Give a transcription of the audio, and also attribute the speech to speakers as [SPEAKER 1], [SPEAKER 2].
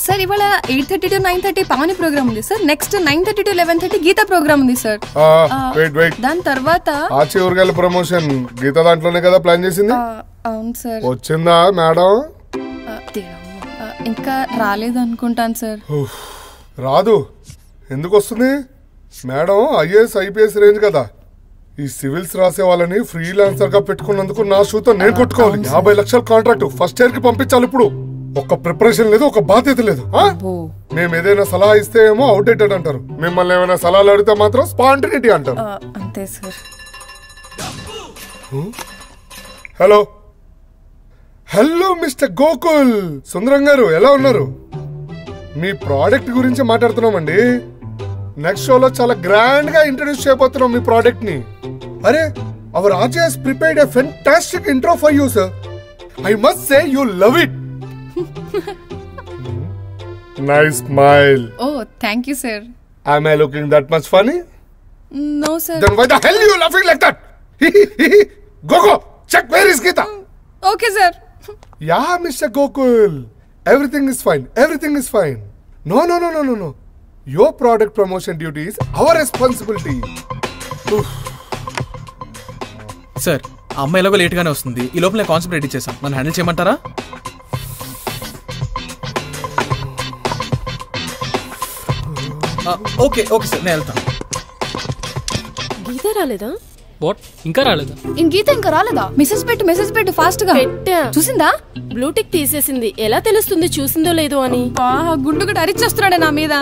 [SPEAKER 1] Sir ఇవాళ 8:30 to 9:30 Pavani programme ఉంది sir. Next 9:30 to 11:30 Geetha programme ఉంది సార్. దాని తర్వాత
[SPEAKER 2] ఊరగాయల ప్రమోషన్ గీత దాంట్లోనే కదా ప్లాన్ చేసింది.
[SPEAKER 1] అవును సార్.
[SPEAKER 2] వచ్చిందా మేడం?
[SPEAKER 1] ఇంకా రాలేదు అనుకుంటాను సార్.
[SPEAKER 2] రాదు, ఎందుకు వస్తుంది మేడం? IAS IPS రేంజ్ కదా. ఈ సివిల్స్ రాసే వాళ్ళని ఫ్రీలాన్సర్ గా పెట్టుకున్నందుకు నా షూతో నేను కొట్టుకోవాలి. 50 లక్షల కాంట్రాక్ట్ ఫస్ట్ ఇయర్ కి పంపించాలి. ఇప్పుడు ఒక్క ప్రిపరేషన్ లేదు, ఒక బాధ్యత లేదు. మేము ఏదైనా సలహా ఇస్తే ఏమో అవుట్డేటెడ్ అంటారు, మిమ్మల్ని ఏమైనా సలహాలు అడిగితే మాత్రం స్పాంటినిటీ అంటారు.
[SPEAKER 1] అంతే sir.
[SPEAKER 2] Hello hello mister Gokul, Sundaram గారు ఎలా ఉన్నారు? మీ ప్రోడక్ట్ గురించి మాట్లాడుతున్నామండి. నెక్స్ట్ షోలో చాలా గ్రాండ్ గా ఇంట్రడ్యూస్ చేయబోతున్నాం మీ ప్రోడక్ట్ ని. అరే our RJ has prepared a fantastic intro for you sir. I must say you love it. Nice smile.
[SPEAKER 1] Oh, thank you, sir.
[SPEAKER 2] Am I looking that much funny?
[SPEAKER 1] No, sir.
[SPEAKER 2] Then why the hell you laughing like that? Go, check where is Geeta.
[SPEAKER 1] Okay, sir.
[SPEAKER 2] Yeah, Mr. Gokul. Everything is fine. Everything is fine. No. Your product promotion duty is our responsibility.
[SPEAKER 3] Sir, అమ్మాయి ఎలాగో late గానే వస్తుంది. ఈ లోపల concept ready చేసాం. నన్ను handle చేయమంటారా? Okay sir, నేను వెళ్తాను.
[SPEAKER 4] గీత రాలేదా?
[SPEAKER 5] వాట్, ఇంకా రాలేదా?
[SPEAKER 1] గీత ఇంకా రాలేదా? మెసేజ్ పెట్టు ఫాస్ట్ గా. చూసిందా?
[SPEAKER 4] బ్లూటిక్ తీసేసింది. ఎలా తెలుస్తుంది చూసిందో లేదో అని?
[SPEAKER 1] గుండు కూడా అరిచేస్తున్నాడే నా మీద.